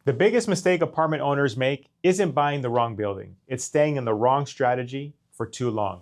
The biggest mistake apartment owners make isn't buying the wrong building. It's staying in the wrong strategy for too long.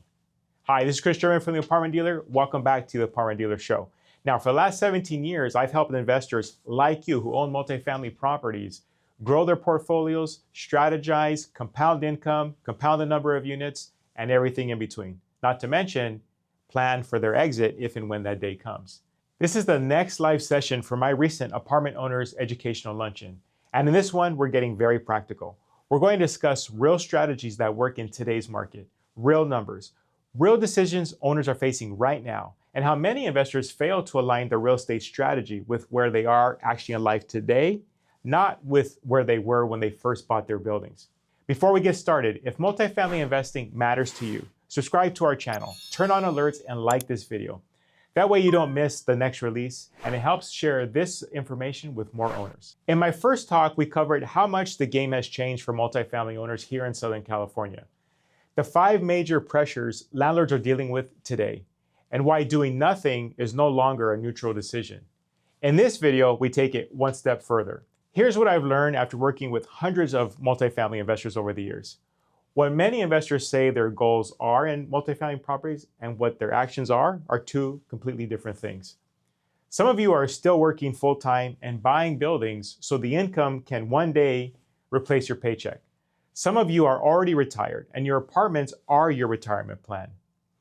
Hi, this is Kris German from The Apartment Dealer. Welcome back to The Apartment Dealer Show. Now, for the last 17 years, I've helped investors like you who own multifamily properties grow their portfolios, strategize, compound income, compound the number of units, and everything in between. Not to mention, plan for their exit if and when that day comes. This is the next live session for my recent Apartment Owners Educational Luncheon. And in this one, we're getting very practical. We're going to discuss real strategies that work in today's market, real numbers, real decisions owners are facing right now, and how many investors fail to align their real estate strategy with where they are actually in life today, not with where they were when they first bought their buildings. Before we get started, if multifamily investing matters to you, subscribe to our channel, turn on alerts, and like this video. That way you don't miss the next release, and it helps share this information with more owners. In my first talk, we covered how much the game has changed for multifamily owners here in Southern California, the 5 major pressures landlords are dealing with today, and why doing nothing is no longer a neutral decision. In this video, we take it one step further. Here's what I've learned after working with hundreds of multifamily investors over the years. What many investors say their goals are in multifamily properties and what their actions are two completely different things. Some of you are still working full-time and buying buildings so the income can one day replace your paycheck. Some of you are already retired and your apartments are your retirement plan.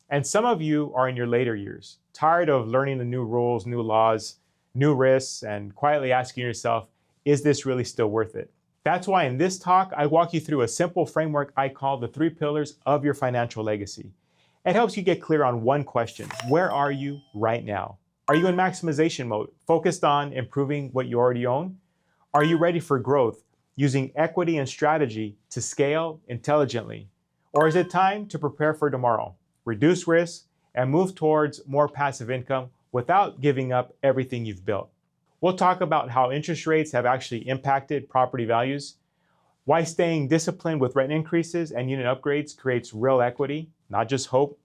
And some of you are in your later years, tired of learning the new rules, new laws, new risks, and quietly asking yourself, is this really still worth it? That's why in this talk, I walk you through a simple framework I call the 3 pillars of your financial legacy. It helps you get clear on one question: where are you right now? Are you in maximization mode, focused on improving what you already own? Are you ready for growth, using equity and strategy to scale intelligently? Or is it time to prepare for tomorrow, reduce risk, and move towards more passive income without giving up everything you've built? We'll talk about how interest rates have actually impacted property values, why staying disciplined with rent increases and unit upgrades creates real equity, not just hope,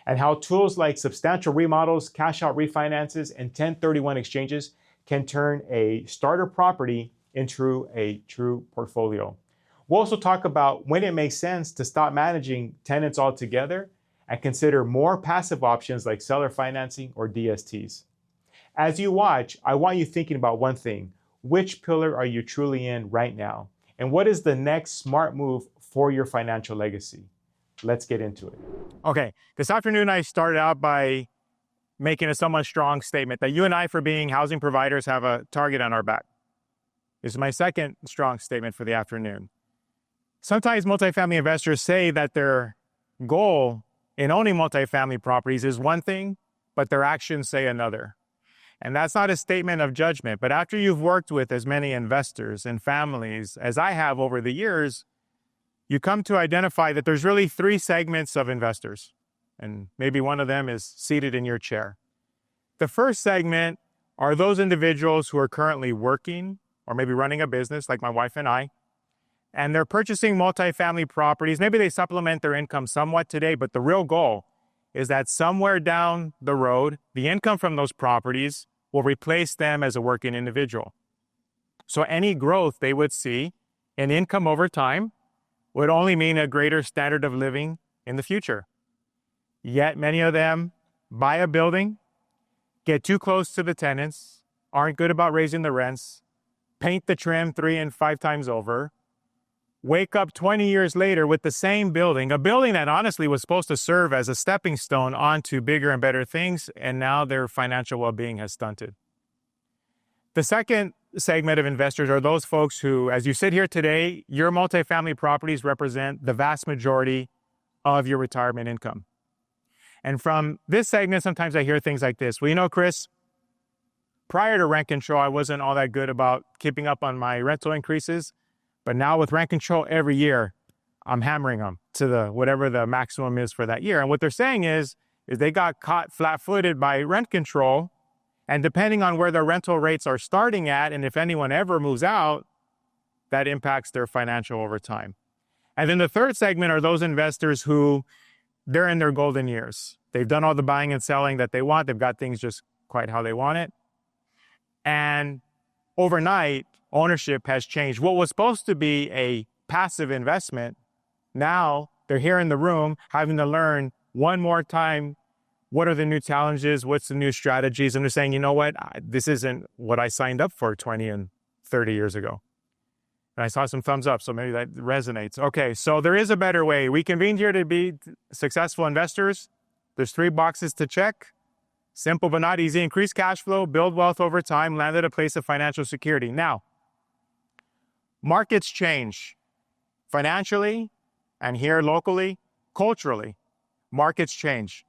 and how tools like substantial remodels, cash-out refinances, and 1031 exchanges can turn a starter property into a true portfolio. We'll also talk about when it makes sense to stop managing tenants altogether and consider more passive options like seller financing or DSTs. As you watch, I want you thinking about one thing: which pillar are you truly in right now? And what is the next smart move for your financial legacy? Let's get into it. Okay, this afternoon I started out by making a somewhat strong statement that you and I, for being housing providers, have a target on our back. This is my second strong statement for the afternoon. Sometimes multifamily investors say that their goal in owning multifamily properties is one thing, but their actions say another. And that's not a statement of judgment, but after you've worked with as many investors and families as I have over the years, you come to identify that there's really 3 segments of investors, and maybe one of them is seated in your chair. The first segment are those individuals who are currently working or maybe running a business like my wife and I, and they're purchasing multifamily properties. Maybe they supplement their income somewhat today, but the real goal is that somewhere down the road, the income from those properties will replace them as a working individual. So any growth they would see in income over time would only mean a greater standard of living in the future. Yet many of them buy a building, get too close to the tenants, aren't good about raising the rents, paint the trim 3 and 5 times over, wake up 20 years later with the same building, a building that honestly was supposed to serve as a stepping stone onto bigger and better things, and now their financial well-being has stunted. The second segment of investors are those folks who, as you sit here today, your multifamily properties represent the vast majority of your retirement income. And from this segment, sometimes I hear things like this: well, you know, Kris, prior to rent control, I wasn't all that good about keeping up on my rental increases. But now with rent control every year, I'm hammering them to whatever the maximum is for that year. And what they're saying is they got caught flat-footed by rent control. And depending on where their rental rates are starting at, and if anyone ever moves out, that impacts their financial over time. And then the third segment are those investors who they're in their golden years. They've done all the buying and selling that they want. They've got things just quite how they want it. And overnight, ownership has changed. What was supposed to be a passive investment, now they're here in the room having to learn one more time, what are the new challenges, what's the new strategies, and they're saying, you know what, this isn't what I signed up for 20 and 30 years ago. And I saw some thumbs up, so maybe that resonates. Okay, so there is a better way. We convened here to be successful investors. There's 3 boxes to check. Simple but not easy. Increase cash flow, build wealth over time, land at a place of financial security. Now, markets change financially and here locally, culturally. Markets change.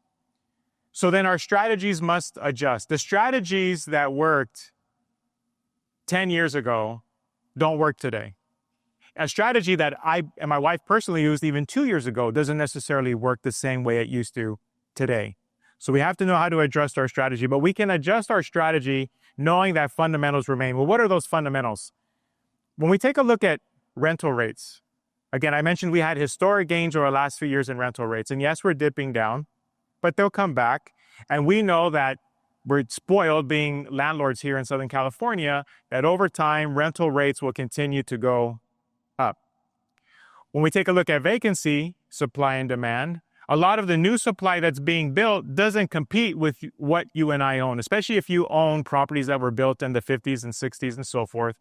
So then our strategies must adjust. The strategies that worked 10 years ago don't work today. A strategy that I and my wife personally used even 2 years ago doesn't necessarily work the same way it used to today. So we have to know how to adjust our strategy, but we can adjust our strategy knowing that fundamentals remain. Well, what are those fundamentals? When we take a look at rental rates, again, I mentioned we had historic gains over the last few years in rental rates. And yes, we're dipping down, but they'll come back. And we know that we're spoiled being landlords here in Southern California, that over time, rental rates will continue to go up. When we take a look at vacancy, supply and demand, a lot of the new supply that's being built doesn't compete with what you and I own, especially if you own properties that were built in the 50s and 60s and so forth.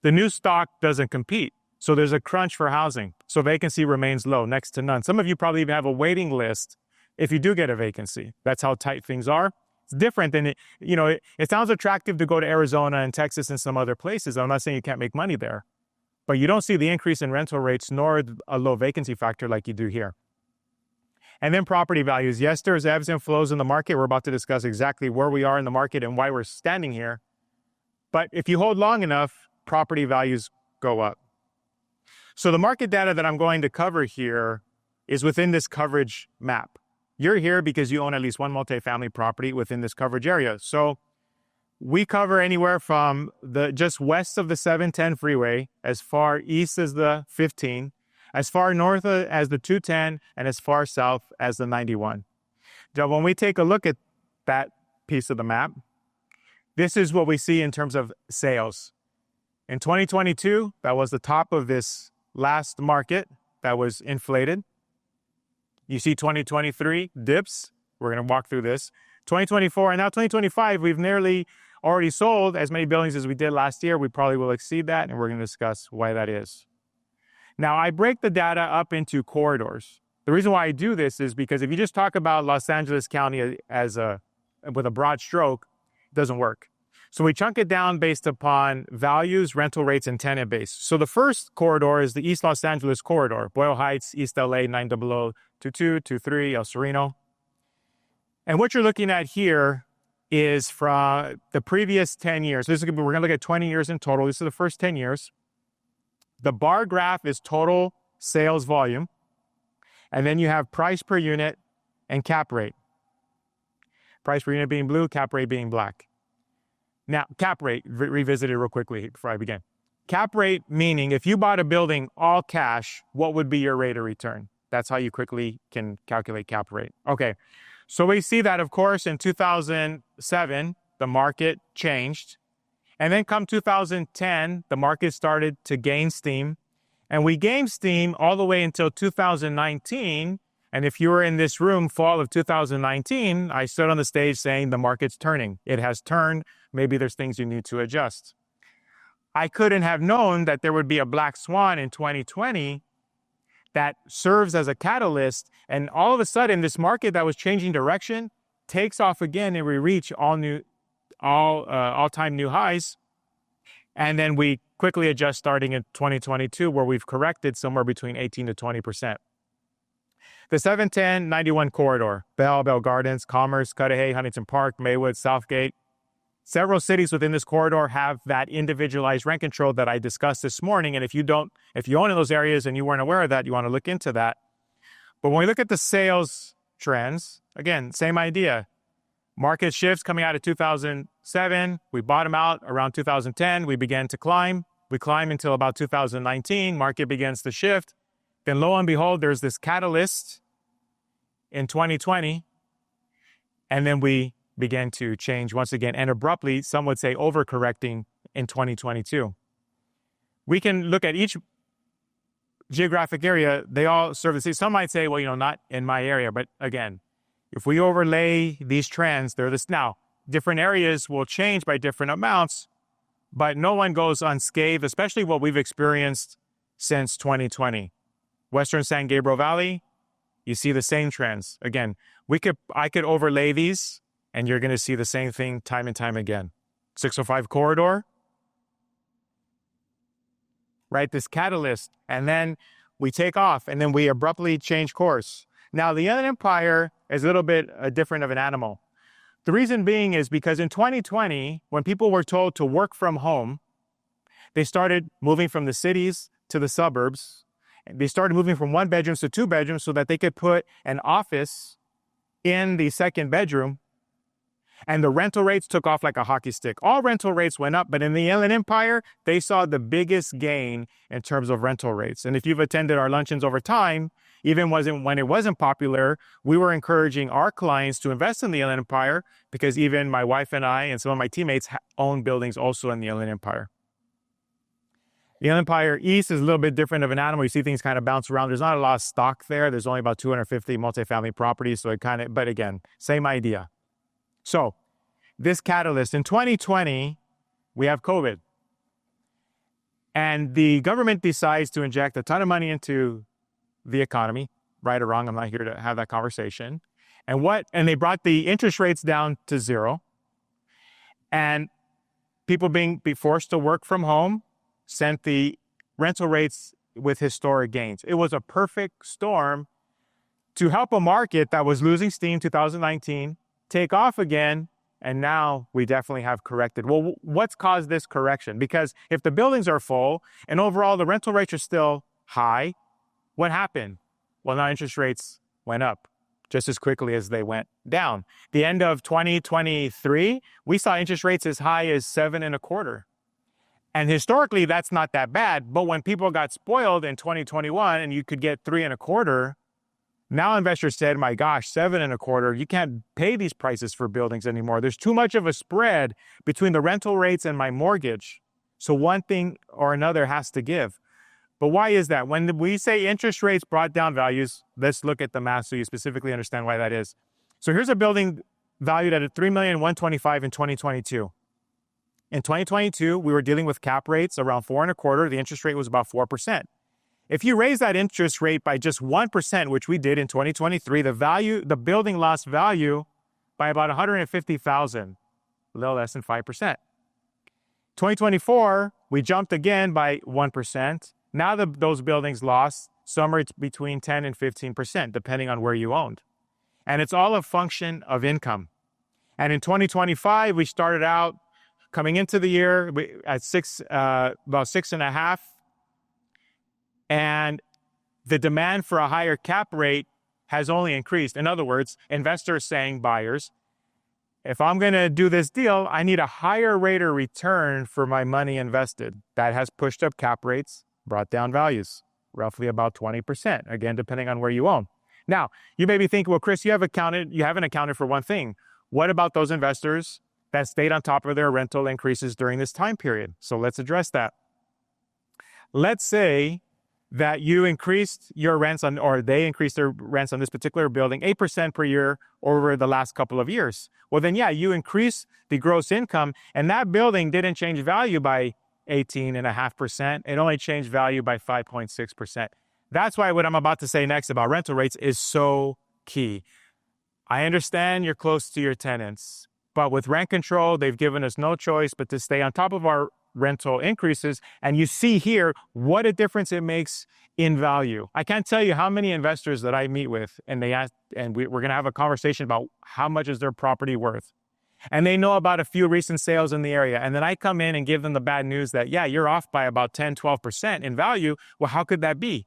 The new stock doesn't compete. So there's a crunch for housing. So vacancy remains low, next to none. Some of you probably even have a waiting list if you do get a vacancy. That's how tight things are. It's different than, it sounds attractive to go to Arizona and Texas and some other places. I'm not saying you can't make money there, but you don't see the increase in rental rates nor a low vacancy factor like you do here. And then property values. Yes, there's ebbs and flows in the market. We're about to discuss exactly where we are in the market and why we're standing here. But if you hold long enough, property values go up. So the market data that I'm going to cover here is within this coverage map. You're here because you own at least one multifamily property within this coverage area. So we cover anywhere from just west of the 710 freeway, as far east as the 15, as far north as the 210, and as far south as the 91. Now, when we take a look at that piece of the map, this is what we see in terms of sales. In 2022, that was the top of this last market that was inflated. You see 2023 dips. We're going to walk through this. 2024 and now 2025, we've nearly already sold as many buildings as we did last year. We probably will exceed that, and we're going to discuss why that is. Now, I break the data up into corridors. The reason why I do this is because if you just talk about Los Angeles County with a broad stroke, it doesn't work. So we chunk it down based upon values, rental rates, and tenant base. So the first corridor is the East Los Angeles corridor, Boyle Heights, East LA, 90022, 23, El Sereno. And what you're looking at here is from the previous 10 years. We're going to look at 20 years in total. This is the first 10 years. The bar graph is total sales volume. And then you have price per unit and cap rate. Price per unit being blue, cap rate being black. Now, cap rate, revisit it real quickly before I begin. Cap rate meaning if you bought a building all cash, what would be your rate of return? That's how you quickly can calculate cap rate. Okay, so we see that, of course, in 2007, the market changed. And then come 2010, the market started to gain steam. And we gained steam all the way until 2019. And if you were in this room fall of 2019, I stood on the stage saying the market's turning. It has turned. Maybe there's things you need to adjust. I couldn't have known that there would be a black swan in 2020 that serves as a catalyst. And all of a sudden, this market that was changing direction takes off again, and we reach all-time new highs. And then we quickly adjust starting in 2022, where we've corrected somewhere between 18 to 20%. The 710-91 corridor, Bell Gardens, Commerce, Cudahy, Huntington Park, Maywood, Southgate. Several cities within this corridor have that individualized rent control that I discussed this morning. And if you own in those areas and you weren't aware of that, you want to look into that. But when we look at the sales trends, again, same idea. Market shifts coming out of 2007. We bottom out around 2010. We began to climb. We climb until about 2019. Market begins to shift. Then lo and behold, there's this catalyst in 2020. And then we began to change once again, and abruptly, some would say overcorrecting in 2022. we can look at each geographic area. They all serve the same. Some might say, well, not in my area. But again, if we overlay these trends, they're this now. Different areas will change by different amounts, but no one goes unscathed, especially what we've experienced since 2020. Western San Gabriel Valley, you see the same trends. Again, I could overlay these, and you're going to see the same thing time and time again. 605 corridor, right? This catalyst, and then we take off, and then we abruptly change course. Now, the Inland Empire is a little bit different of an animal. The reason being is because in 2020, when people were told to work from home, they started moving from the cities to the suburbs. They started moving from 1 bedrooms to 2 bedrooms so that they could put an office in the second bedroom. And the rental rates took off like a hockey stick. All rental rates went up, but in the Inland Empire, they saw the biggest gain in terms of rental rates. And if you've attended our luncheons over time, even when it wasn't popular, we were encouraging our clients to invest in the Inland Empire because even my wife and I and some of my teammates own buildings also in the Inland Empire. The Inland Empire East is a little bit different of an animal. You see things kind of bounce around. There's not a lot of stock there. There's only about 250 multifamily properties. So but again, same idea. So this catalyst, in 2020, we have COVID. And the government decides to inject a ton of money into the economy, right or wrong. I'm not here to have that conversation. And they brought the interest rates down to 0. And people being forced to work from home sent the rental rates with historic gains. It was a perfect storm to help a market that was losing steam 2019, take off again, and now we definitely have corrected. Well, what's caused this correction? Because if the buildings are full and overall the rental rates are still high, what happened? Well, now interest rates went up just as quickly as they went down. The end of 2023, we saw interest rates as high as 7.25%. And historically, that's not that bad. But when people got spoiled in 2021 and you could get 3.25%, now investors said, my gosh, 7.25%, you can't pay these prices for buildings anymore. There's too much of a spread between the rental rates and my mortgage. So one thing or another has to give. But why is that? When we say interest rates brought down values, let's look at the math so you specifically understand why that is. So here's a building valued at $3,125,000 in 2022. In 2022, we were dealing with cap rates around 4.25%. The interest rate was about 4%. If you raise that interest rate by just 1%, which we did in 2023, the building lost value by about $150,000, a little less than 5%. 2024, we jumped again by 1%. Now those buildings lost somewhere between 10 and 15%, depending on where you owned. And it's all a function of income. And in 2025, we started out coming into the year at about 6.5%. And the demand for a higher cap rate has only increased. In other words, investors saying, buyers, if I'm going to do this deal, I need a higher rate of return for my money invested. That has pushed up cap rates, brought down values, roughly about 20%, again, depending on where you own. Now, you may be thinking, well, Kris, you haven't accounted for one thing. What about those investors that stayed on top of their rental increases during this time period? So let's address that. Let's say that you increased your rents or they increased their rents on this particular building 8% per year over the last couple of years. Well, then, yeah, you increase the gross income, and that building didn't change value by 18.5%. It only changed value by 5.6%. That's why what I'm about to say next about rental rates is so key. I understand you're close to your tenants, but with rent control, they've given us no choice but to stay on top of our rental increases. And you see here what a difference it makes in value. I can't tell you how many investors that I meet with, and they ask, and we're going to have a conversation about how much is their property worth. And they know about a few recent sales in the area. And then I come in and give them the bad news that, yeah, you're off by about 10, 12% in value. Well, how could that be?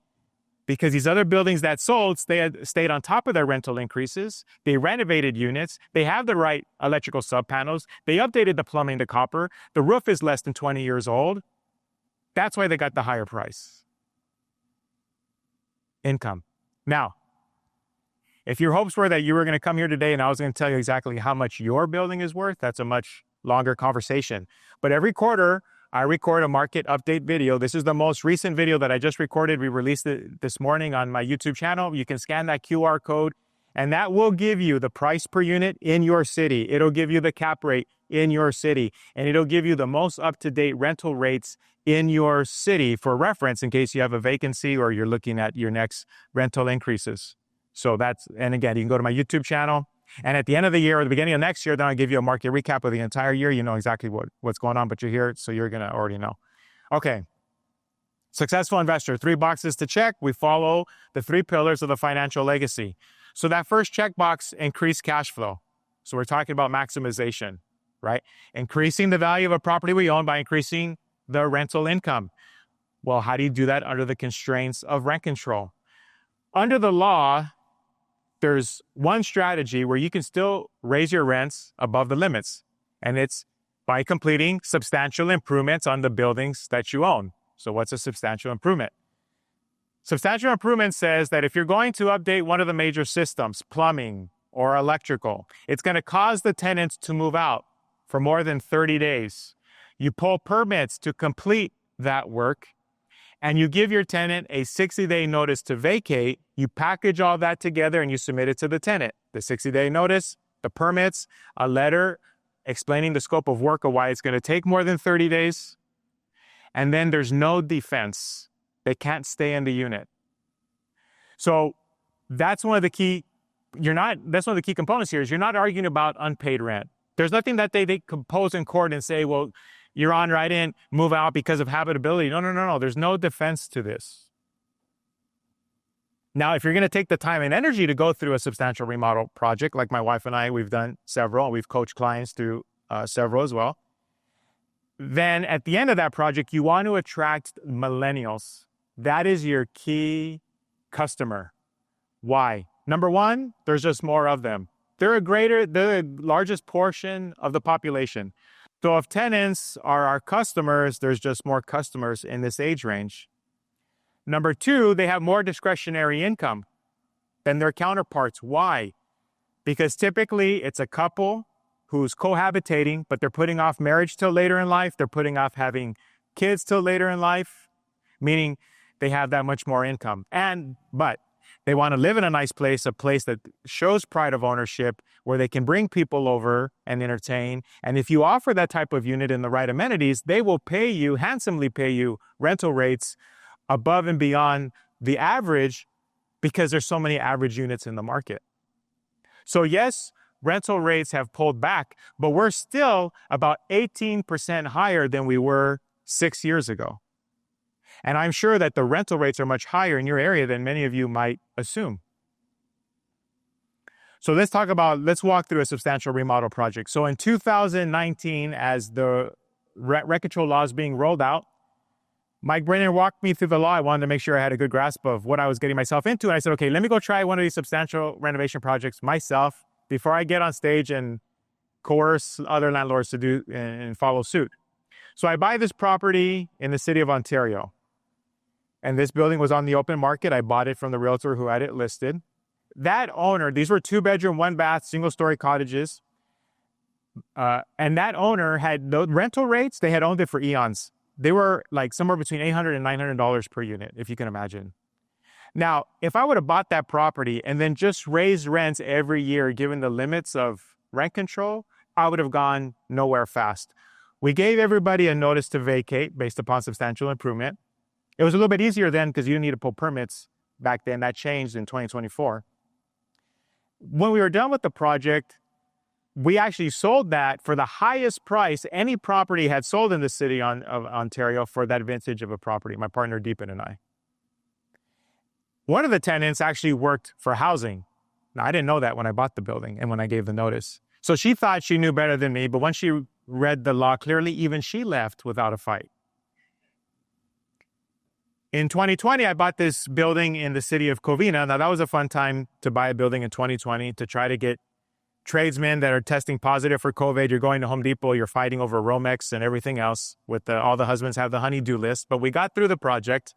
Because these other buildings that sold, they had stayed on top of their rental increases. They renovated units. They have the right electrical subpanels. They updated the plumbing to copper. The roof is less than 20 years old. That's why they got the higher price. Income. Now, if your hopes were that you were going to come here today and I was going to tell you exactly how much your building is worth, that's a much longer conversation. But every quarter, I record a market update video. This is the most recent video that I just recorded. We released it this morning on my YouTube channel. You can scan that QR code, and that will give you the price per unit in your city. It'll give you the cap rate in your city, and it'll give you the most up-to-date rental rates in your city for reference in case you have a vacancy or you're looking at your next rental increases. So and again, you can go to my YouTube channel. And at the end of the year or the beginning of next year, then I'll give you a market recap of the entire year. You know exactly what's going on, but you're here, so you're going to already know. Okay. Successful investor, 3 boxes to check. We follow the 3 pillars of the financial legacy. So that first checkbox, increase cash flow. So we're talking about maximization, right? Increasing the value of a property we own by increasing the rental income. Well, how do you do that under the constraints of rent control? Under the law, there's one strategy where you can still raise your rents above the limits, and it's by completing substantial improvements on the buildings that you own. So what's a substantial improvement? Substantial improvement says that if you're going to update one of the major systems, plumbing or electrical, it's going to cause the tenants to move out for more than 30 days. You pull permits to complete that work, and you give your tenant a 60-day notice to vacate. You package all that together and you submit it to the tenant. The 60-day notice, the permits, a letter explaining the scope of work or why it's going to take more than 30 days. And then there's no defense. They can't stay in the unit. So that's one of the key, that's one of the key components here is you're not arguing about unpaid rent. There's nothing that they compose in court and say, well, you're on right in, move out because of habitability. No. There's no defense to this. Now, if you're going to take the time and energy to go through a substantial remodel project, like my wife and I, we've done several, we've coached clients through several as well, then at the end of that project, you want to attract millennials. That is your key customer. Why? Number one, there's just more of them. They're the largest portion of the population. So if tenants are our customers, there's just more customers in this age range. Number two, they have more discretionary income than their counterparts. Why? Because typically it's a couple who's cohabitating, but they're putting off marriage till later in life. They're putting off having kids till later in life, meaning they have that much more income. But they want to live in a nice place, a place that shows pride of ownership, where they can bring people over and entertain. And if you offer that type of unit and the right amenities, they will handsomely pay you rental rates above and beyond the average because there's so many average units in the market. So yes, rental rates have pulled back, but we're still about 18% higher than we were 6 years ago. And I'm sure that the rental rates are much higher in your area than many of you might assume. So let's walk through a substantial remodel project. So in 2019, as the rent control law is being rolled out, Mike Brennan walked me through the law. I wanted to make sure I had a good grasp of what I was getting myself into. And I said, okay, let me go try one of these substantial renovation projects myself before I get on stage and coerce other landlords to do and follow suit. So I buy this property in the city of Ontario. And this building was on the open market. I bought it from the realtor who had it listed. That owner, these were 2-bedroom, 1-bath, single-story cottages. And that owner had the rental rates. They had owned it for eons. They were like somewhere between $800 and $900 per unit, if you can imagine. Now, if I would have bought that property and then just raised rents every year, given the limits of rent control, I would have gone nowhere fast. We gave everybody a notice to vacate based upon substantial improvement. It was a little bit easier then because you didn't need to pull permits back then. That changed in 2024. When we were done with the project, we actually sold that for the highest price any property had sold in the city of Ontario for that vintage of a property, my partner Deepan and I. One of the tenants actually worked for housing. Now, I didn't know that when I bought the building and when I gave the notice. So she thought she knew better than me, but once she read the law clearly, even she left without a fight. In 2020, I bought this building in the city of Covina. Now, that was a fun time to buy a building in 2020 to try to get tradesmen that are testing positive for COVID. You're going to Home Depot, you're fighting over Romex and everything else with all the husbands have the honey-do list. But we got through the project.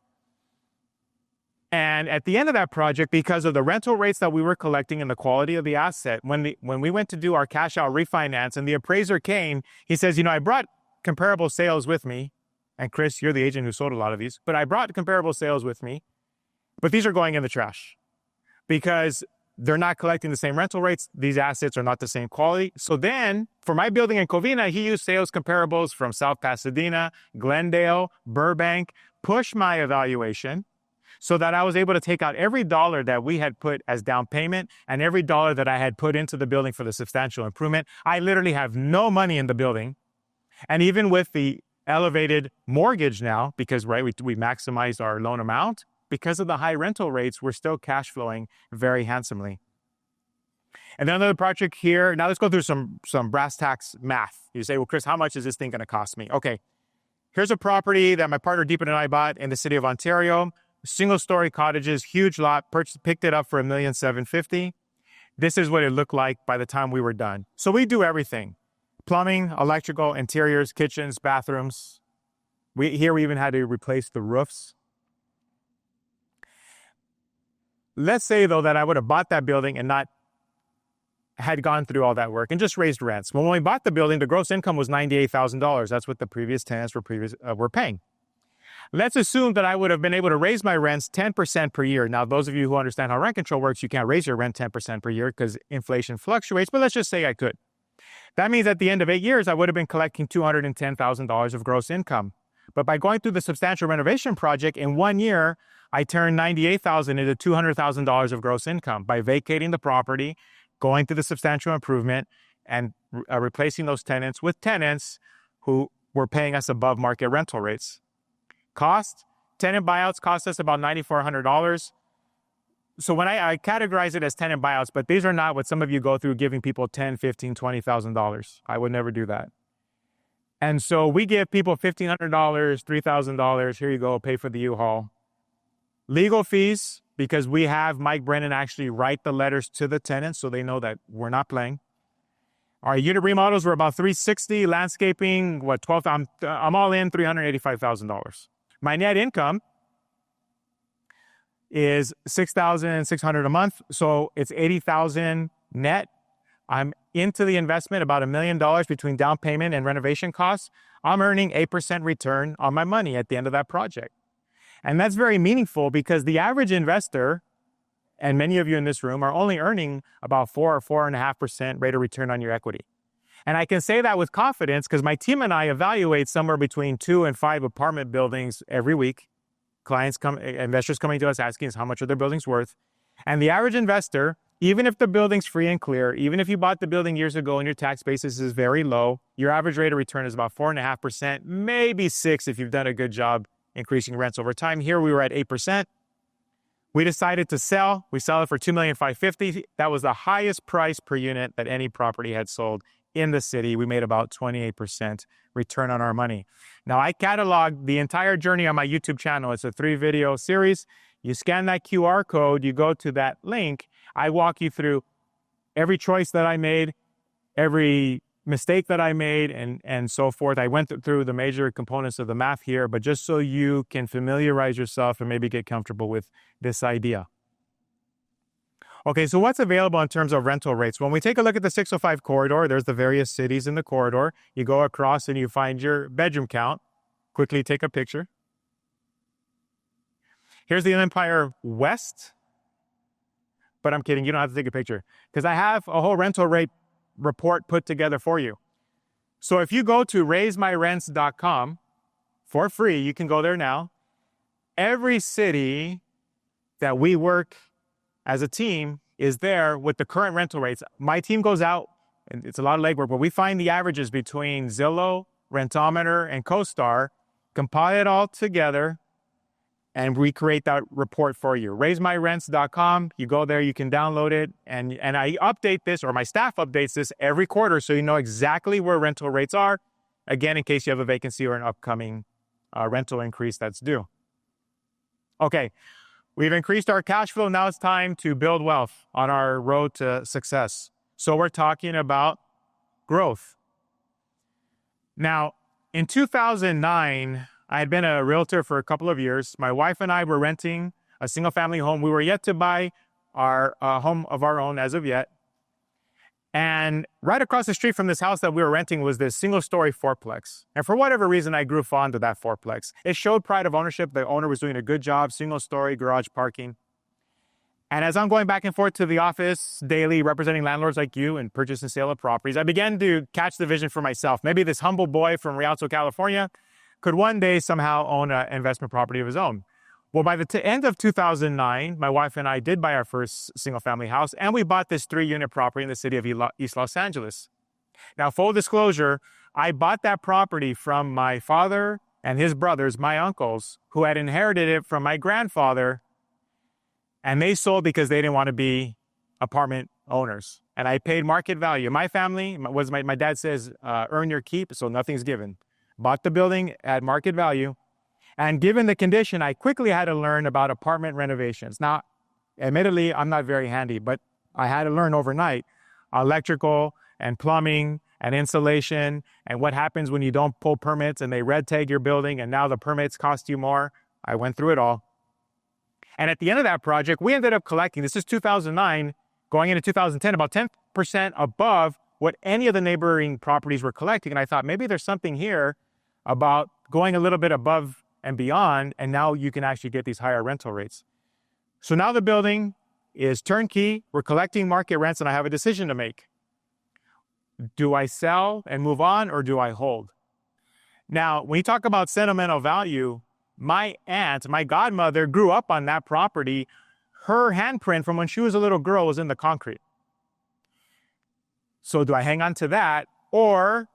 And at the end of that project, because of the rental rates that we were collecting and the quality of the asset, when we went to do our cash out refinance and the appraiser came, he says, I brought comparable sales with me. And Kris, you're the agent who sold a lot of these, but I brought comparable sales with me. But these are going in the trash because they're not collecting the same rental rates. These assets are not the same quality. So then for my building in Covina, he used sales comparables from South Pasadena, Glendale, Burbank, push my evaluation so that I was able to take out every dollar that we had put as down payment and every dollar that I had put into the building for the substantial improvement. I literally have no money in the building. And even with the elevated mortgage now, because we maximized our loan amount, because of the high rental rates, we're still cash flowing very handsomely. And then another project here. Now let's go through some brass tacks math. You say, well, Kris, how much is this thing going to cost me? Okay, here's a property that my partner Deepan and I bought in the city of Ontario. Single-story cottages, huge lot, picked it up for $1,750,000. This is what it looked like by the time we were done. So we do everything. Plumbing, electrical, interiors, kitchens, bathrooms. We even had to replace the roofs. Let's say, though, that I would have bought that building and not had gone through all that work and just raised rents. When we bought the building, the gross income was $98,000. That's what the previous tenants were paying. Let's assume that I would have been able to raise my rents 10% per year. Now, those of you who understand how rent control works, you can't raise your rent 10% per year because inflation fluctuates, but let's just say I could. That means at the end of 8 years, I would have been collecting $210,000 of gross income. But by going through the substantial renovation project, in 1 year, I turned $98,000 into $200,000 of gross income by vacating the property, going through the substantial improvement, and replacing those tenants with tenants who were paying us above market rental rates. Cost, tenant buyouts cost us about $9,400. So when I categorize it as tenant buyouts, but these are not what some of you go through giving people $10,000, $15,000, $20,000. I would never do that. And so we give people $1,500, $3,000. Here you go, pay for the U-Haul. Legal fees, because we have Mike Brennan actually write the letters to the tenants so they know that we're not playing. Our unit remodels were about $360,000. Landscaping, $12,000. I'm all in $385,000. My net income is $6,600 a month, so it's $80,000 net. I'm into the investment about $1 million between down payment and renovation costs. I'm earning 8% return on my money at the end of that project. And that's very meaningful because the average investor, and many of you in this room, are only earning about 4 or 4.5% rate of return on your equity. And I can say that with confidence because my team and I evaluate somewhere between 2 and 5 apartment buildings every week. Investors coming to us asking us how much are their buildings worth. And the average investor, even if the building's free and clear, even if you bought the building years ago and your tax basis is very low, your average rate of return is about 4.5%, maybe 6% if you've done a good job increasing rents over time. Here we were at 8%. We decided to sell. We sell it for $2,550,000. That was the highest price per unit that any property had sold in the city. We made about 28% return on our money. Now, I cataloged the entire journey on my YouTube channel. It's a 3-video series. You scan that QR code, you go to that link. I walk you through every choice that I made, every mistake that I made, and so forth. I went through the major components of the math here, but just so you can familiarize yourself and maybe get comfortable with this idea. Okay, so what's available in terms of rental rates? When we take a look at the 605 corridor, there's the various cities in the corridor. You go across and you find your bedroom count. Quickly take a picture. Here's the Empire West. But I'm kidding, you don't have to take a picture because I have a whole rental rate report put together for you. So if you go to raisemyrents.com for free, you can go there now. Every city that we work as a team is there with the current rental rates. My team goes out, and it's a lot of legwork, but we find the averages between Zillow, Rentometer, and CoStar, compile it all together, and we create that report for you. raisemyrents.com, you go there, you can download it, and I update this, or my staff updates this every quarter so you know exactly where rental rates are, again, in case you have a vacancy or an upcoming rental increase that's due. Okay, we've increased our cash flow. Now it's time to build wealth on our road to success. So we're talking about growth. Now, in 2009, I had been a realtor for a couple of years. My wife and I were renting a single-family home. We were yet to buy our home of our own as of yet. And right across the street from this house that we were renting was this single-story fourplex. And for whatever reason, I grew fond of that fourplex. It showed pride of ownership. The owner was doing a good job, single-story garage parking. And as I'm going back and forth to the office daily, representing landlords like you and purchase and sale of properties, I began to catch the vision for myself. Maybe this humble boy from Rialto, California, could one day somehow own an investment property of his own. Well, by the end of 2009, my wife and I did buy our first single-family house, and we bought this 3-unit property in the city of East Los Angeles. Now, full disclosure, I bought that property from my father and his brothers, my uncles, who had inherited it from my grandfather, and they sold because they didn't want to be apartment owners. And I paid market value. My family, my dad says, earn your keep, so nothing's given. Bought the building at market value. And given the condition, I quickly had to learn about apartment renovations. Now, admittedly, I'm not very handy, but I had to learn overnight electrical and plumbing and insulation and what happens when you don't pull permits and they red tag your building and now the permits cost you more. I went through it all. And at the end of that project, we ended up collecting, this is 2009, going into 2010, about 10% above what any of the neighboring properties were collecting. And I thought maybe there's something here about going a little bit above and beyond, and now you can actually get these higher rental rates. So now the building is turnkey, we're collecting market rents, and I have a decision to make. Do I sell and move on, or do I hold? Now, when you talk about sentimental value, my aunt, my godmother, grew up on that property. Her handprint from when she was a little girl was in the concrete. So do I hang on to that, or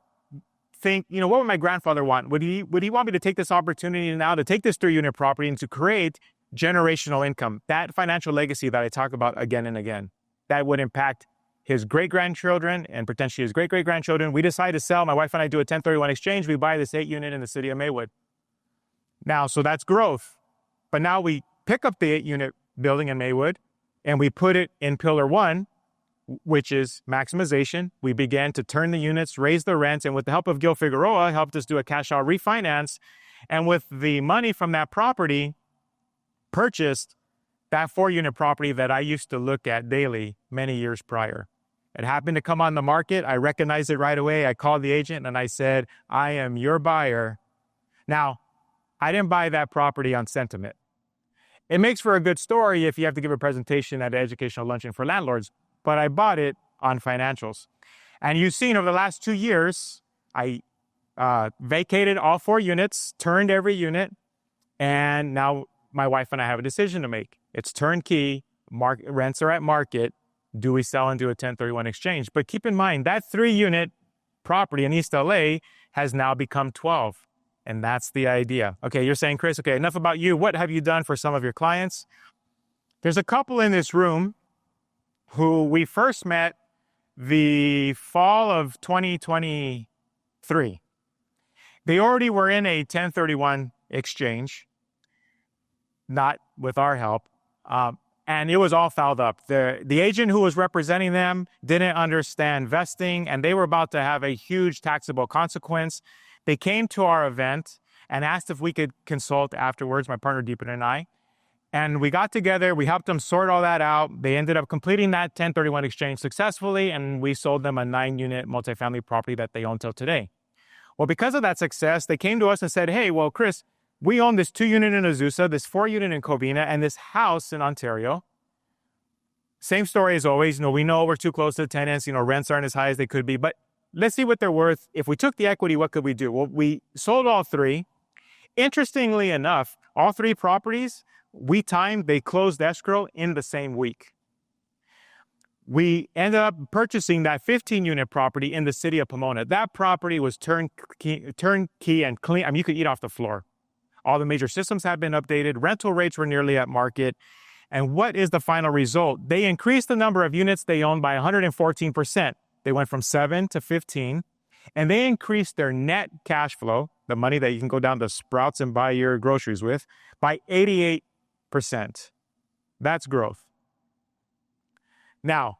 think, what would my grandfather want? Would he want me to take this opportunity now to take this 3-unit property and to create generational income, that financial legacy that I talk about again and again, that would impact his great-grandchildren and potentially his great-great-grandchildren? We decide to sell. My wife and I do a 1031 exchange. We buy this 8-unit in the city of Maywood. Now, so that's growth. But now we pick up the 8-unit building in Maywood and we put it in Pillar 1, which is maximization. We began to turn the units, raise the rents, and with the help of Gil Figueroa, helped us do a cash-out refinance. And with the money from that property, purchased that 4-unit property that I used to look at daily many years prior. It happened to come on the market. I recognized it right away. I called the agent and I said, I am your buyer. Now, I didn't buy that property on sentiment. It makes for a good story if you have to give a presentation at an educational luncheon for landlords, but I bought it on financials. And you've seen over the last 2 years, I vacated all 4 units, turned every unit, and now my wife and I have a decision to make. It's turnkey, rents are at market. Do we sell and do a 1031 exchange? But keep in mind, that 3-unit property in East LA has now become 12. And that's the idea. Okay, you're saying, Kris, okay, enough about you. What have you done for some of your clients? There's a couple in this room who we first met the fall of 2023. They already were in a 1031 exchange, not with our help, and it was all fouled up. The agent who was representing them didn't understand vesting, and they were about to have a huge taxable consequence. They came to our event and asked if we could consult afterwards, my partner Deepan and I. And we got together, we helped them sort all that out. They ended up completing that 1031 exchange successfully, and we sold them a 9-unit multifamily property that they own till today. Well, because of that success, they came to us and said, hey, well, Kris, we own this 2-unit in Azusa, this 4-unit in Covina, and this house in Ontario. Same story as always. We know we're too close to the tenants. Rents aren't as high as they could be, but let's see what they're worth. If we took the equity, what could we do? Well, we sold all 3. Interestingly enough, all 3 properties, they closed escrow in the same week. We ended up purchasing that 15-unit property in the city of Pomona. That property was turnkey and clean. I mean, you could eat off the floor. All the major systems have been updated. Rental rates were nearly at market. And what is the final result? They increased the number of units they own by 114%. They went from 7 to 15, and they increased their net cash flow, the money that you can go down to Sprouts and buy your groceries with, by 88%. That's growth. Now,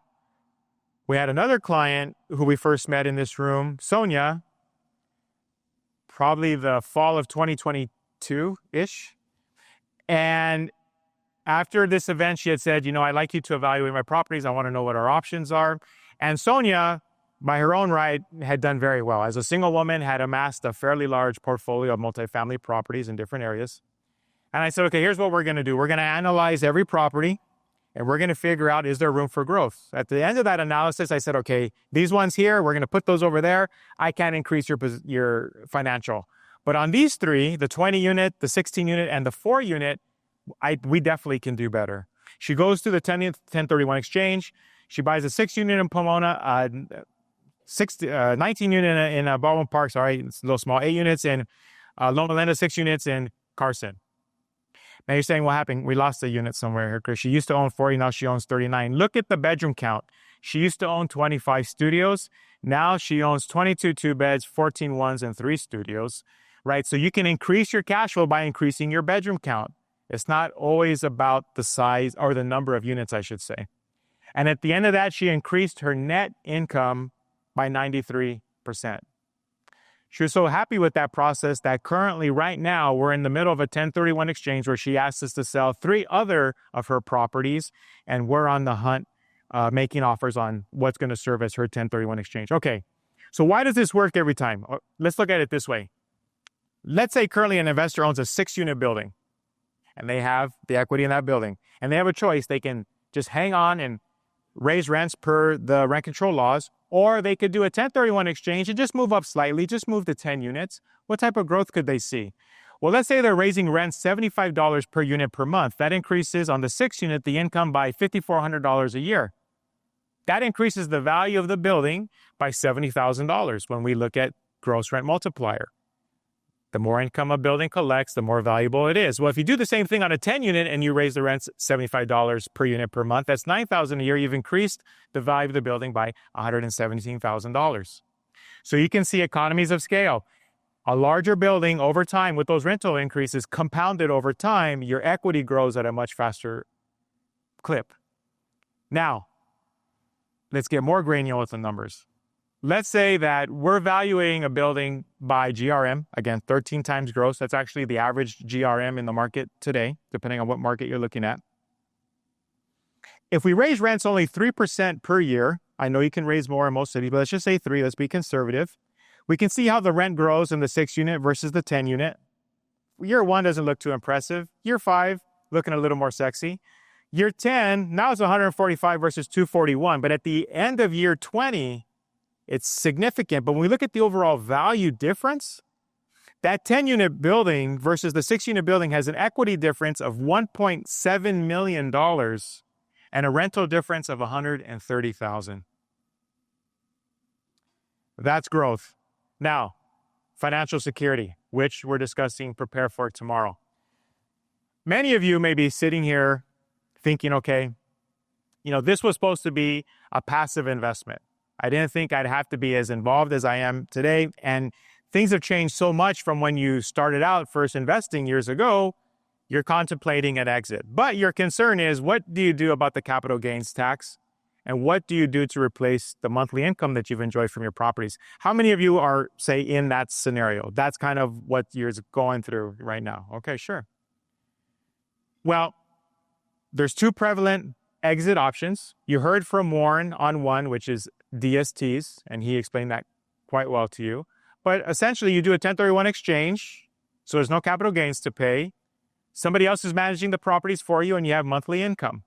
we had another client who we first met in this room, Sonia, probably the fall of 2022-ish. And after this event, she had said, I'd like you to evaluate my properties. I want to know what our options are. And Sonia, by her own right, had done very well. As a single woman, had amassed a fairly large portfolio of multifamily properties in different areas. And I said, okay, here's what we're going to do. We're going to analyze every property, and we're going to figure out, is there room for growth? At the end of that analysis, I said, okay, these ones here, we're going to put those over there. I can't increase your financial. But on these three, the 20 unit, the 16 unit, and the 4 unit, we definitely can do better. She goes to the 1031 exchange. She buys a 6 unit in Pomona, 19 unit in Baldwin Park, sorry, it's a little small, 8 units in Loma Linda, 6 units in Carson. Now you're saying, what happened? We lost a unit somewhere here, Kris. She used to own 40, now she owns 39. Look at the bedroom count. She used to own 25 studios. Now she owns 22 two-beds, 14 ones, and 3 studios, right? So you can increase your cash flow by increasing your bedroom count. It's not always about the size or the number of units, I should say. And at the end of that, she increased her net income by 93%. She was so happy with that process that currently, right now, we're in the middle of a 1031 exchange where she asked us to sell 3 other of her properties, and we're on the hunt, making offers on what's going to serve as her 1031 exchange. Okay, so why does this work every time? Let's look at it this way. Let's say currently an investor owns a 6-unit building, and they have the equity in that building, and they have a choice. They can just hang on and raise rents per the rent control laws, or they could do a 1031 exchange and just move up slightly, just move to 10 units. What type of growth could they see? Well, let's say they're raising rent $75 per unit per month. That increases on the 6 unit the income by $5,400 a year. That increases the value of the building by $70,000 when we look at gross rent multiplier. The more income a building collects, the more valuable it is. Well, if you do the same thing on a 10 unit and you raise the rents $75 per unit per month, that's $9,000 a year. You've increased the value of the building by $117,000. So you can see economies of scale. A larger building over time with those rental increases compounded over time, your equity grows at a much faster clip. Now, let's get more granular with the numbers. Let's say that we're valuing a building by GRM, again, 13 times gross. That's actually the average GRM in the market today, depending on what market you're looking at. If we raise rents only 3% per year, I know you can raise more in most cities, but let's just say 3, let's be conservative. We can see how the rent grows in the 6 unit versus the 10 unit. Year 1 doesn't look too impressive. Year 5, looking a little more sexy. Year 10, now it's 145 versus 241, but at the end of year 20, it's significant. But when we look at the overall value difference, that 10-unit building versus the 6-unit building has an equity difference of $1.7 million and a rental difference of $130,000. That's growth. Now, financial security, which we're discussing prepare for tomorrow. Many of you may be sitting here thinking, okay, this was supposed to be a passive investment. I didn't think I'd have to be as involved as I am today. And things have changed so much from when you started out first investing years ago. You're contemplating an exit. But your concern is, what do you do about the capital gains tax? And what do you do to replace the monthly income that you've enjoyed from your properties? How many of you are, say, in that scenario? That's kind of what you're going through right now. Okay, sure. Well, there's 2 prevalent exit options. You heard from Warren on one, which is DSTs, and he explained that quite well to you. But essentially, you do a 1031 exchange, so there's no capital gains to pay. Somebody else is managing the properties for you, and you have monthly income.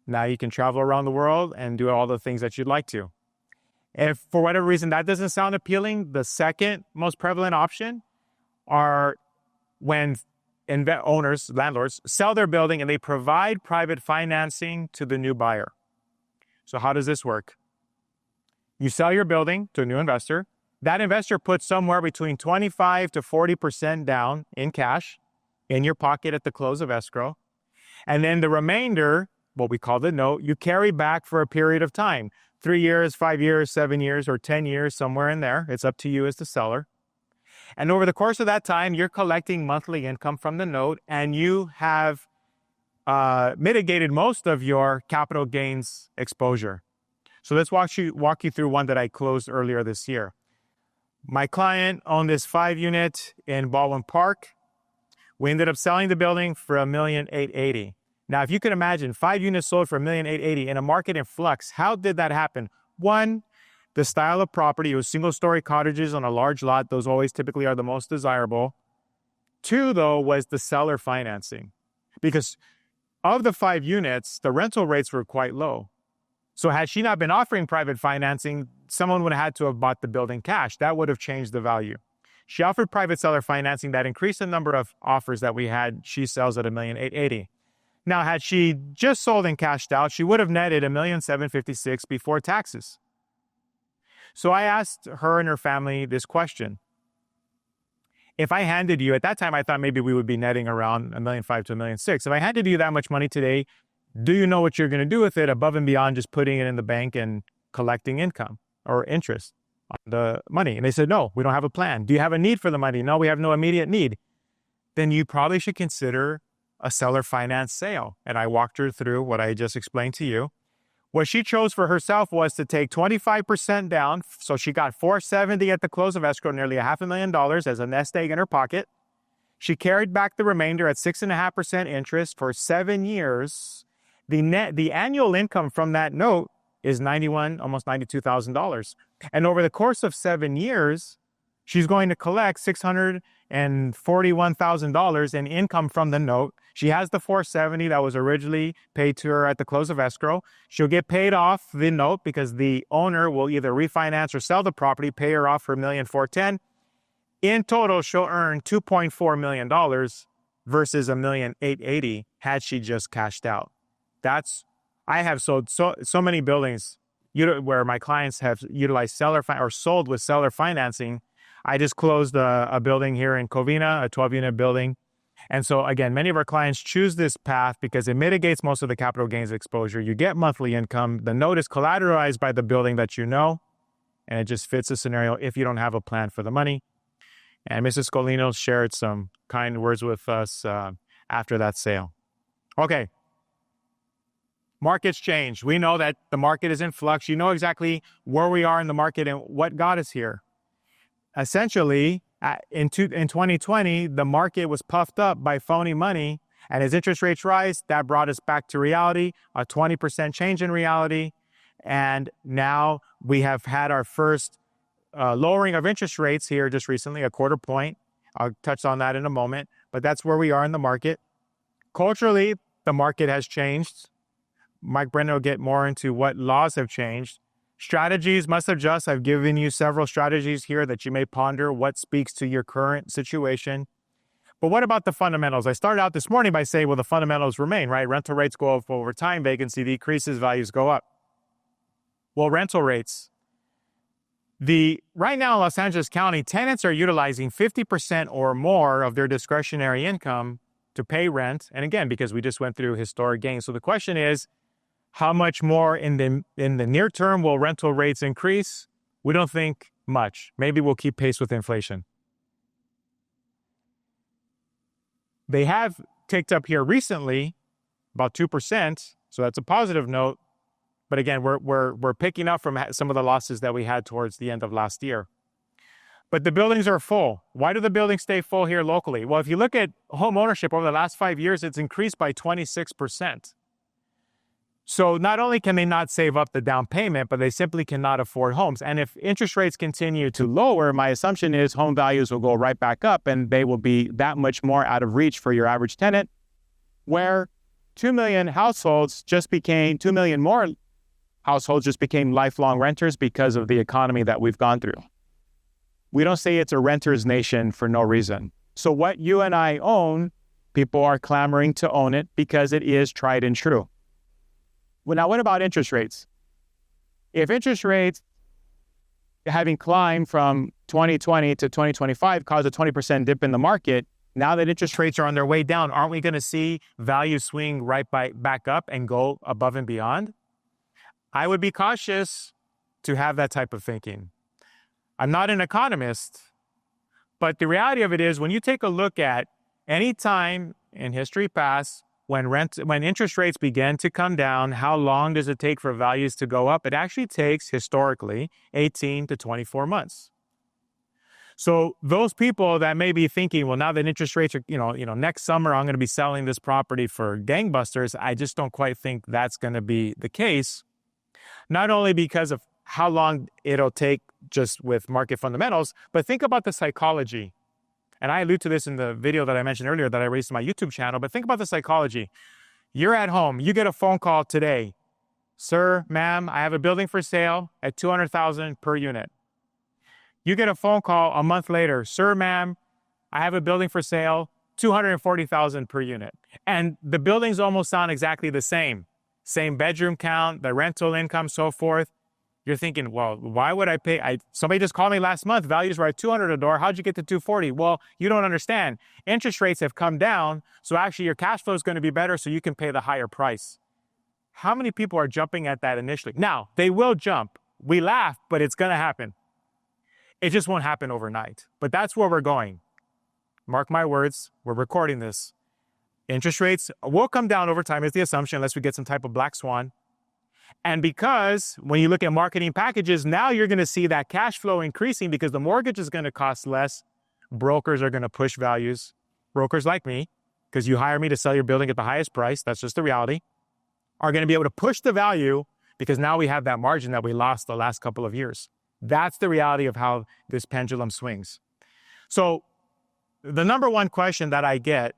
Now you can travel around the world and do all the things that you'd like to. If for whatever reason that doesn't sound appealing, the second most prevalent option are when owners, landlords, sell their building and they provide private financing to the new buyer. So how does this work? You sell your building to a new investor. That investor puts somewhere between 25 to 40% down in cash in your pocket at the close of escrow. And then the remainder, what we call the note, you carry back for a period of time. 3 years, 5 years, 7 years, or 10 years, somewhere in there. It's up to you as the seller. And over the course of that time, you're collecting monthly income from the note, and you have mitigated most of your capital gains exposure. So let's walk you through one that I closed earlier this year. My client owned this 5-unit in Baldwin Park. We ended up selling the building for $1,880,000. Now, if you can imagine, 5 units sold for $1,880,000 in a market in flux, how did that happen? One, the style of property. It was single-story cottages on a large lot. Those always typically are the most desirable. Two, though, was the seller financing. Because of the 5 units, the rental rates were quite low. So had she not been offering private financing, someone would have had to have bought the building cash. That would have changed the value. She offered private seller financing that increased the number of offers that we had. She sells at $1,880,000. Now, had she just sold and cashed out, she would have netted $1,756,000 before taxes. So I asked her and her family this question. If I handed you, at that time I thought maybe we would be netting around $1,500,000 to $1,600,000. If I handed you that much money today, do you know what you're going to do with it above and beyond just putting it in the bank and collecting income or interest on the money? And they said, no, we don't have a plan. Do you have a need for the money? No, we have no immediate need. Then you probably should consider a seller finance sale. And I walked her through what I just explained to you. What she chose for herself was to take 25% down. So she got $470,000 at the close of escrow, nearly $500,000 as a nest egg in her pocket. She carried back the remainder at 6.5% interest for 7 years. The annual income from that note is almost $92,000. And over the course of 7 years, she's going to collect $641,000 in income from the note. She has the $470,000 that was originally paid to her at the close of escrow. She'll get paid off the note because the owner will either refinance or sell the property, pay her off for $1,410,000. In total, she'll earn $2.4 million versus $1,880,000 had she just cashed out. I have sold so many buildings where my clients have utilized sold with seller financing. I just closed a building here in Covina, a 12-unit building. And so, again, many of our clients choose this path because it mitigates most of the capital gains exposure. You get monthly income. The note is collateralized by the building that you know, and it just fits the scenario if you don't have a plan for the money. And Mrs. Scolino shared some kind words with us after that sale. Okay. Markets change. We know that the market is in flux. You know exactly where we are in the market and what got us here. Essentially, in 2020, the market was puffed up by phony money, and as interest rates rise, that brought us back to reality, a 20% change in reality, and now we have had our first lowering of interest rates here just recently, a 1/4 point. I'll touch on that in a moment, but that's where we are in the market. Culturally, the market has changed. Mike Brennan will get more into what laws have changed. Strategies must adjust. I've given you several strategies here that you may ponder what speaks to your current situation. But what about the fundamentals? I started out this morning by saying, well, the fundamentals remain, right? Rental rates go up over time, vacancy decreases, values go up. Well, rental rates. Right now in Los Angeles County, tenants are utilizing 50% or more of their discretionary income to pay rent. And again, because we just went through historic gains. So the question is, how much more in the near term will rental rates increase? We don't think much. Maybe we'll keep pace with inflation. They have ticked up here recently, about 2%. So that's a positive note. But again, we're picking up from some of the losses that we had towards the end of last year. But the buildings are full. Why do the buildings stay full here locally? Well, if you look at home ownership over the last 5 years, it's increased by 26%. So not only can they not save up the down payment, but they simply cannot afford homes. And if interest rates continue to lower, my assumption is home values will go right back up and they will be that much more out of reach for your average tenant, where 2 million households just became 2 million more households just became lifelong renters because of the economy that we've gone through. We don't say it's a renter's nation for no reason. So what you and I own, people are clamoring to own it because it is tried and true. Well, now what about interest rates? If interest rates, having climbed from 2020 to 2025, caused a 20% dip in the market, now that interest rates are on their way down, aren't we going to see value swing back up and go above and beyond? I would be cautious to have that type of thinking. I'm not an economist, but the reality of it is when you take a look at any time in history past when interest rates begin to come down, how long does it take for values to go up? It actually takes historically 18 to 24 months. So those people that may be thinking, well, now that interest rates are, next summer I'm going to be selling this property for gangbusters, I just don't quite think that's going to be the case. Not only because of how long it'll take just with market fundamentals, but think about the psychology. And I allude to this in the video that I mentioned earlier that I released on my YouTube channel, but think about the psychology. You're at home, you get a phone call today. Sir, ma'am, I have a building for sale at $200,000 per unit. You get a phone call a month later. Sir, ma'am, I have a building for sale, $240,000 per unit. And the buildings almost sound exactly the same. Same bedroom count, the rental income, so forth. You're thinking, well, why would I pay? Somebody just called me last month. Values were at 200 a door. How'd you get to 240? Well, you don't understand. Interest rates have come down. So actually your cash flow is going to be better so you can pay the higher price. How many people are jumping at that initially? Now, they will jump. We laugh, but it's going to happen. It just won't happen overnight. But that's where we're going. Mark my words. We're recording this. Interest rates will come down over time is the assumption, unless we get some type of black swan. And because when you look at marketing packages, now you're going to see that cash flow increasing because the mortgage is going to cost less. Brokers are going to push values. Brokers like me, because you hire me to sell your building at the highest price, that's just the reality, are going to be able to push the value because now we have that margin that we lost the last couple of years. That's the reality of how this pendulum swings. So the number one question that I get,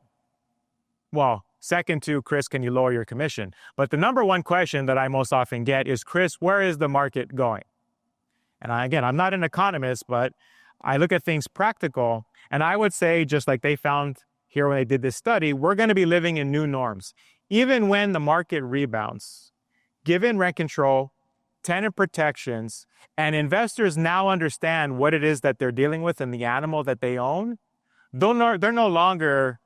well, second to, Kris, can you lower your commission? But the number one question that I most often get is, Kris, where is the market going? And again, I'm not an economist, but I look at things practical. And I would say, just like they found here when they did this study, we're going to be living in new norms. Even when the market rebounds, given rent control, tenant protections, and investors now understand what it is that they're dealing with and the animal that they own, they're no longer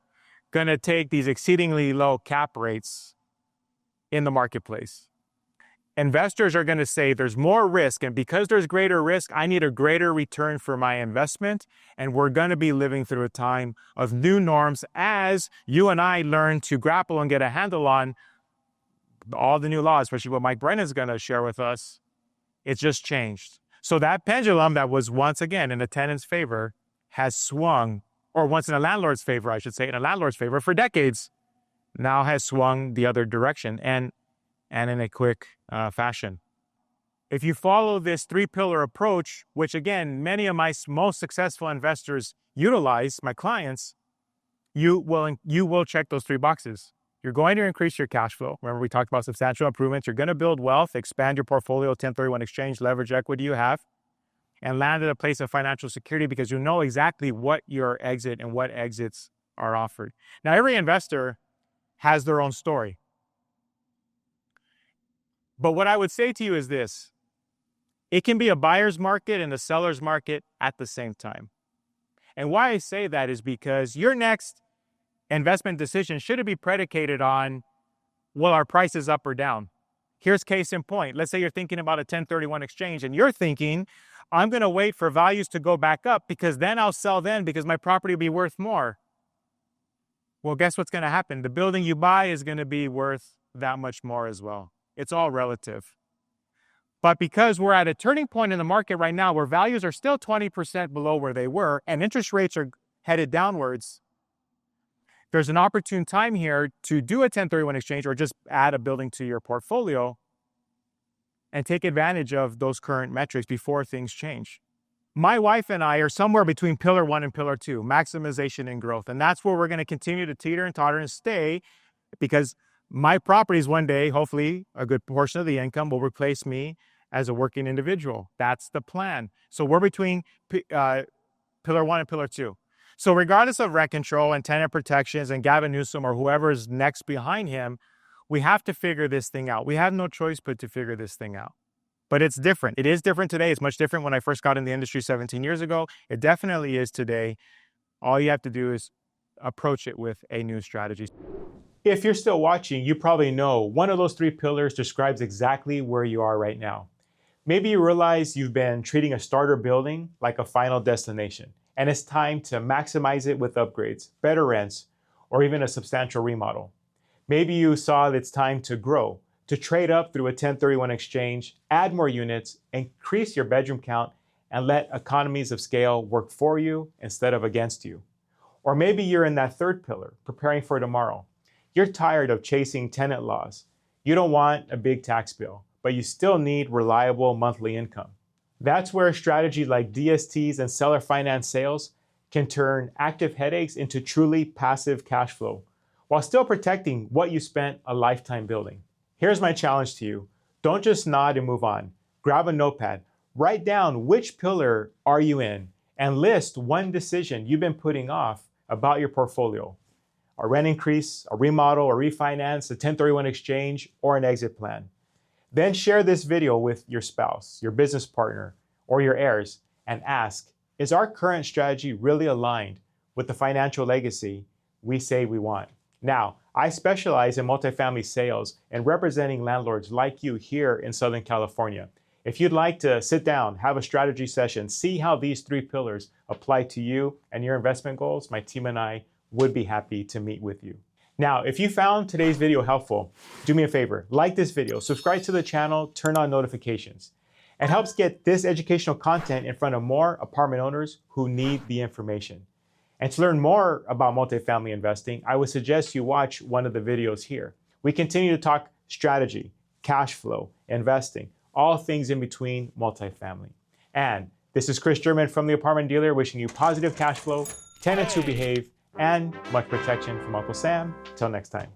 going to take these exceedingly low cap rates in the marketplace. Investors are going to say there's more risk, and because there's greater risk, I need a greater return for my investment, and we're going to be living through a time of new norms as you and I learn to grapple and get a handle on all the new laws, especially what Mike Brennan's going to share with us. It's just changed. So that pendulum that was once again in a tenant's favor has swung, or once in a landlord's favor, I should say, in a landlord's favor for decades, now has swung the other direction and in a quick fashion. If you follow this three-pillar approach, which again, many of my most successful investors utilize, my clients, you will check those three boxes. You're going to increase your cash flow. Remember, we talked about substantial improvements. You're going to build wealth, expand your portfolio, 1031 exchange, leverage equity you have, and land at a place of financial security because you know exactly what your exit and what exits are offered. Now, every investor has their own story. But what I would say to you is this: it can be a buyer's market and a seller's market at the same time. And why I say that is because your next investment decision shouldn't be predicated on, well, our price is up or down. Here's case in point. Let's say you're thinking about a 1031 exchange and you're thinking, I'm going to wait for values to go back up because then I'll sell then because my property will be worth more. Well, guess what's going to happen? The building you buy is going to be worth that much more as well. It's all relative. But because we're at a turning point in the market right now where values are still 20% below where they were and interest rates are headed downwards, there's an opportune time here to do a 1031 exchange or just add a building to your portfolio and take advantage of those current metrics before things change. My wife and I are somewhere between pillar 1 and pillar 2, maximization and growth. And that's where we're going to continue to teeter and totter and stay, because my properties one day, hopefully a good portion of the income will replace me as a working individual. That's the plan. So we're between pillar 1 and pillar 2. So regardless of rent control and tenant protections and Gavin Newsom or whoever's next behind him, we have to figure this thing out. We have no choice but to figure this thing out. But it's different. It is different today. It's much different when I first got in the industry 17 years ago. It definitely is today. All you have to do is approach it with a new strategy. If you're still watching, you probably know one of those three pillars describes exactly where you are right now. Maybe you realize you've been treating a starter building like a final destination, and it's time to maximize it with upgrades, better rents, or even a substantial remodel. Maybe you saw that it's time to grow, to trade up through a 1031 exchange, add more units, increase your bedroom count, and let economies of scale work for you instead of against you. Or maybe you're in that third pillar, preparing for tomorrow. You're tired of chasing tenant laws. You don't want a big tax bill, but you still need reliable monthly income. That's where a strategy like DSTs and seller finance sales can turn active headaches into truly passive cash flow, while still protecting what you spent a lifetime building. Here's my challenge to you. Don't just nod and move on. Grab a notepad, write down which pillar are you in, and list one decision you've been putting off about your portfolio. A rent increase, a remodel, a refinance, a 1031 exchange, or an exit plan. Then share this video with your spouse, your business partner, or your heirs and ask, is our current strategy really aligned with the financial legacy we say we want? Now, I specialize in multifamily sales and representing landlords like you here in Southern California. If you'd like to sit down, have a strategy session, see how these 3 pillars apply to you and your investment goals, my team and I would be happy to meet with you. Now, if you found today's video helpful, do me a favor, like this video, subscribe to the channel, turn on notifications. It helps get this educational content in front of more apartment owners who need the information. And to learn more about multifamily investing, I would suggest you watch one of the videos here. We continue to talk strategy, cash flow, investing, all things in between multifamily. And this is Kris German from the Apartment Dealer wishing you positive cash flow, tenants who behave, and much protection from Uncle Sam. Till next time.